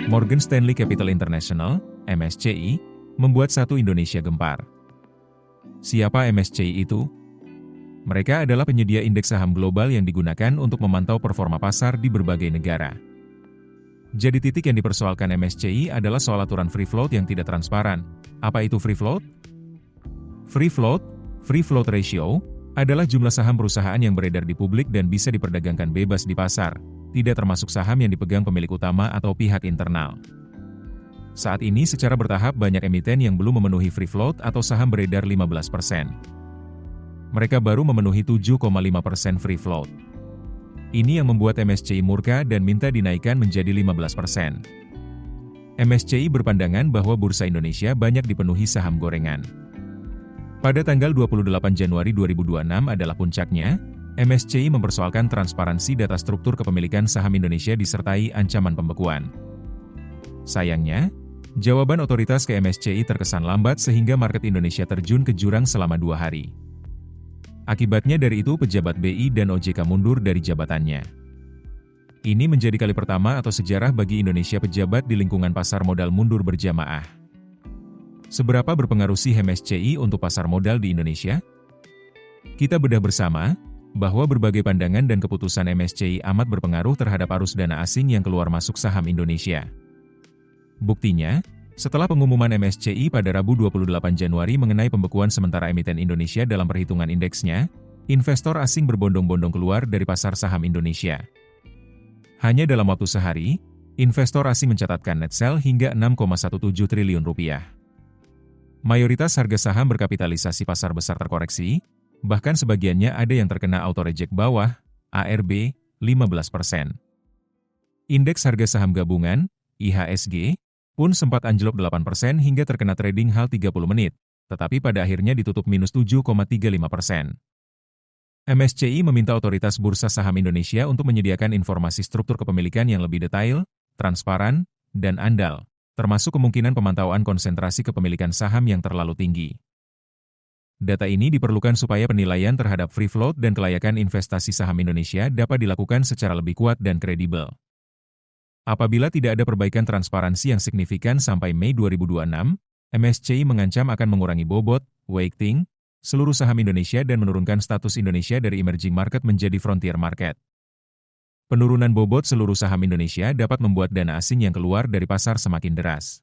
Morgan Stanley Capital International, MSCI, membuat satu Indonesia gempar. Siapa MSCI itu? Mereka adalah penyedia indeks saham global yang digunakan untuk memantau performa pasar di berbagai negara. Jadi titik yang dipersoalkan MSCI adalah soal aturan free float yang tidak transparan. Apa itu free float? Free float ratio, adalah jumlah saham perusahaan yang beredar di publik dan bisa diperdagangkan bebas di pasar, tidak termasuk saham yang dipegang pemilik utama atau pihak internal. Saat ini secara bertahap banyak emiten yang belum memenuhi free float atau saham beredar 15%. Mereka baru memenuhi 7,5% free float. Ini yang membuat MSCI murka dan minta dinaikkan menjadi 15%. MSCI berpandangan bahwa bursa Indonesia banyak dipenuhi saham gorengan. Pada tanggal 28 Januari 2026 adalah puncaknya, MSCI mempersoalkan transparansi data struktur kepemilikan saham Indonesia disertai ancaman pembekuan. Sayangnya, jawaban otoritas ke MSCI terkesan lambat sehingga market Indonesia terjun ke jurang selama 2 hari. Akibatnya dari itu pejabat BI dan OJK mundur dari jabatannya. Ini menjadi kali pertama atau sejarah bagi Indonesia pejabat di lingkungan pasar modal mundur berjamaah. Seberapa berpengaruh sih MSCI untuk pasar modal di Indonesia? Kita bedah bersama, bahwa berbagai pandangan dan keputusan MSCI amat berpengaruh terhadap arus dana asing yang keluar masuk saham Indonesia. Buktinya, setelah pengumuman MSCI pada Rabu 28 Januari mengenai pembekuan sementara emiten Indonesia dalam perhitungan indeksnya, investor asing berbondong-bondong keluar dari pasar saham Indonesia. Hanya dalam waktu sehari, investor asing mencatatkan net sell hingga 6,17 triliun rupiah. Mayoritas harga saham berkapitalisasi pasar besar terkoreksi, bahkan sebagiannya ada yang terkena auto reject bawah, ARB, 15%. Indeks harga saham gabungan, IHSG, pun sempat anjlok 8% hingga terkena trading halt 30 menit, tetapi pada akhirnya ditutup minus 7,35%. MSCI meminta otoritas Bursa Saham Indonesia untuk menyediakan informasi struktur kepemilikan yang lebih detail, transparan, dan andal, termasuk kemungkinan pemantauan konsentrasi kepemilikan saham yang terlalu tinggi. Data ini diperlukan supaya penilaian terhadap free float dan kelayakan investasi saham Indonesia dapat dilakukan secara lebih kuat dan kredibel. Apabila tidak ada perbaikan transparansi yang signifikan sampai Mei 2026, MSCI mengancam akan mengurangi bobot, weighting, seluruh saham Indonesia dan menurunkan status Indonesia dari emerging market menjadi frontier market. Penurunan bobot seluruh saham Indonesia dapat membuat dana asing yang keluar dari pasar semakin deras.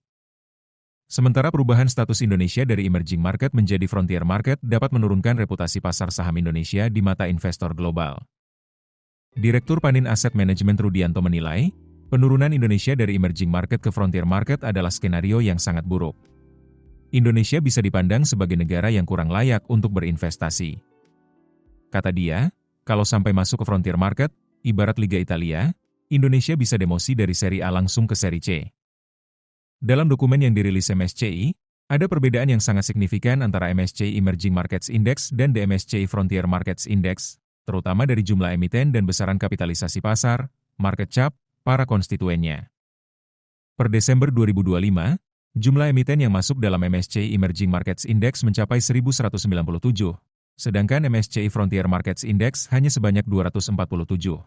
Sementara perubahan status Indonesia dari emerging market menjadi frontier market dapat menurunkan reputasi pasar saham Indonesia di mata investor global. Direktur Panin Asset Management Rudianto menilai, penurunan Indonesia dari emerging market ke frontier market adalah skenario yang sangat buruk. Indonesia bisa dipandang sebagai negara yang kurang layak untuk berinvestasi. Kata dia, kalau sampai masuk ke frontier market, ibarat Liga Italia, Indonesia bisa demosi dari seri A langsung ke seri C. Dalam dokumen yang dirilis MSCI, ada perbedaan yang sangat signifikan antara MSCI Emerging Markets Index dan MSCI Frontier Markets Index, terutama dari jumlah emiten dan besaran kapitalisasi pasar, market cap, para konstituennya. Per Desember 2025, jumlah emiten yang masuk dalam MSCI Emerging Markets Index mencapai 1.197, sedangkan MSCI Frontier Markets Index hanya sebanyak 247.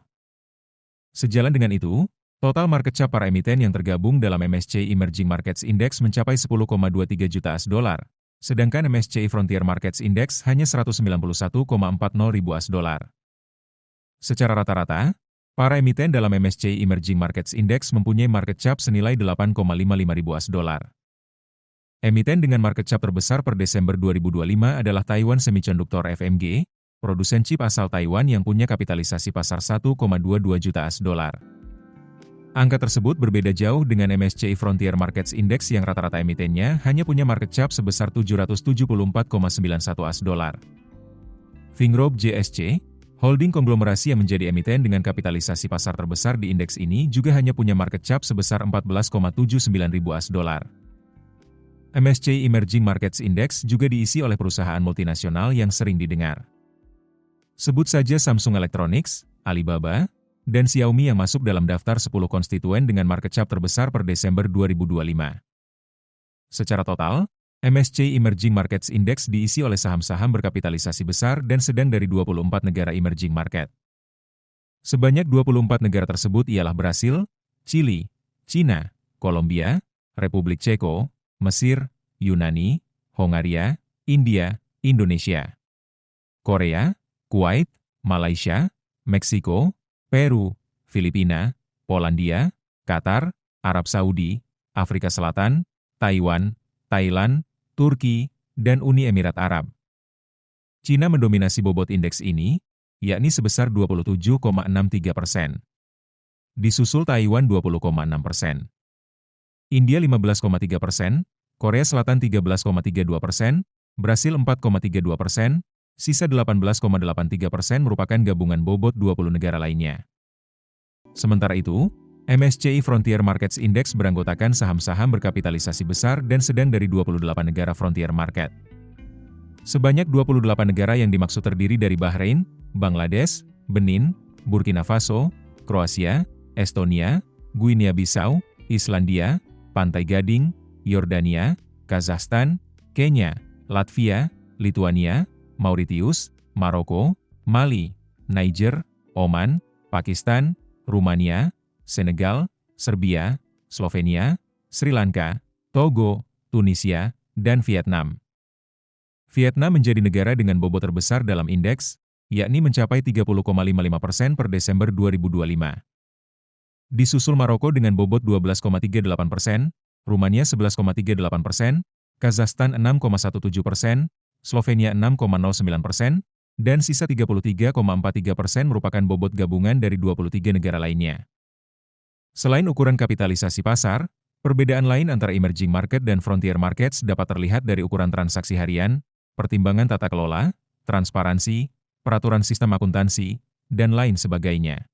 Sejalan dengan itu, total market cap para emiten yang tergabung dalam MSCI Emerging Markets Index mencapai 10,23 juta $, sedangkan MSCI Frontier Markets Index hanya 191,40 ribu $. Secara rata-rata, para emiten dalam MSCI Emerging Markets Index mempunyai market cap senilai 8,55 ribu $. Emiten dengan market cap terbesar per Desember 2025 adalah Taiwan Semiconductor FMG, produsen chip asal Taiwan yang punya kapitalisasi pasar 1,22 juta $. Angka tersebut berbeda jauh dengan MSCI Frontier Markets Index yang rata-rata emitennya hanya punya market cap sebesar 774,91 $. Fingrob JSC, holding konglomerasi yang menjadi emiten dengan kapitalisasi pasar terbesar di indeks ini juga hanya punya market cap sebesar 14,79 ribu $. MSCI Emerging Markets Index juga diisi oleh perusahaan multinasional yang sering didengar. Sebut saja Samsung Electronics, Alibaba, dan Xiaomi yang masuk dalam daftar 10 konstituen dengan market cap terbesar per Desember 2025. Secara total, MSCI Emerging Markets Index diisi oleh saham-saham berkapitalisasi besar dan sedang dari 24 negara emerging market. Sebanyak 24 negara tersebut ialah Brasil, Chili, China, Kolombia, Republik Ceko, Mesir, Yunani, Hongaria, India, Indonesia, Korea, Kuwait, Malaysia, Meksiko, Peru, Filipina, Polandia, Qatar, Arab Saudi, Afrika Selatan, Taiwan, Thailand, Turki, dan Uni Emirat Arab. Cina mendominasi bobot indeks ini, yakni sebesar 27,63%. Disusul Taiwan 20,6%. India 15,3%, Korea Selatan 13,32%, Brasil 4,32%, sisa 18,83% merupakan gabungan bobot 20 negara lainnya. Sementara itu, MSCI Frontier Markets Index beranggotakan saham-saham berkapitalisasi besar dan sedang dari 28 negara frontier market. Sebanyak 28 negara yang dimaksud terdiri dari Bahrain, Bangladesh, Benin, Burkina Faso, Kroasia, Estonia, Guinea-Bissau, Islandia, Pantai Gading, Yordania, Kazakhstan, Kenya, Latvia, Lituania, Mauritius, Maroko, Mali, Niger, Oman, Pakistan, Rumania, Senegal, Serbia, Slovenia, Sri Lanka, Togo, Tunisia, dan Vietnam. Vietnam menjadi negara dengan bobot terbesar dalam indeks, yakni mencapai 30,55% per Desember 2025. Disusul Maroko dengan bobot 12,38%, Rumania 11,38%, Kazakhstan 6,17%, Slovenia 6,09%, dan sisa 33,43% merupakan bobot gabungan dari 23 negara lainnya. Selain ukuran kapitalisasi pasar, perbedaan lain antara emerging market dan frontier markets dapat terlihat dari ukuran transaksi harian, pertimbangan tata kelola, transparansi, peraturan sistem akuntansi, dan lain sebagainya.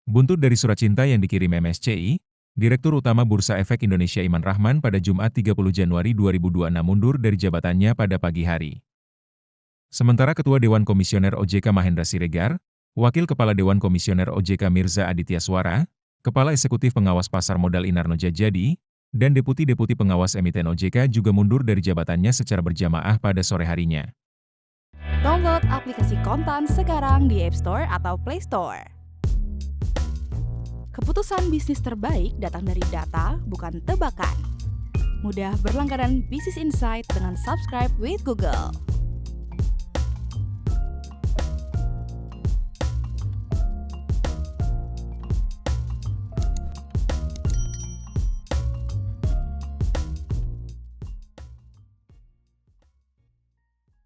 Buntut dari surat cinta yang dikirim MSCI, Direktur Utama Bursa Efek Indonesia Iman Rahman pada Jumat 30 Januari 2026 mundur dari jabatannya pada pagi hari. Sementara Ketua Dewan Komisioner OJK Mahendra Siregar, Wakil Kepala Dewan Komisioner OJK Mirza Aditya Suara, Kepala Eksekutif Pengawas Pasar Modal Inarno Djadjadi, dan Deputi-Deputi Pengawas Emiten OJK juga mundur dari jabatannya secara berjamaah pada sore harinya. Download aplikasi Kontan sekarang di App Store atau Play Store. Keputusan bisnis terbaik datang dari data, bukan tebakan. Mudah berlangganan Business Insight dengan subscribe with Google.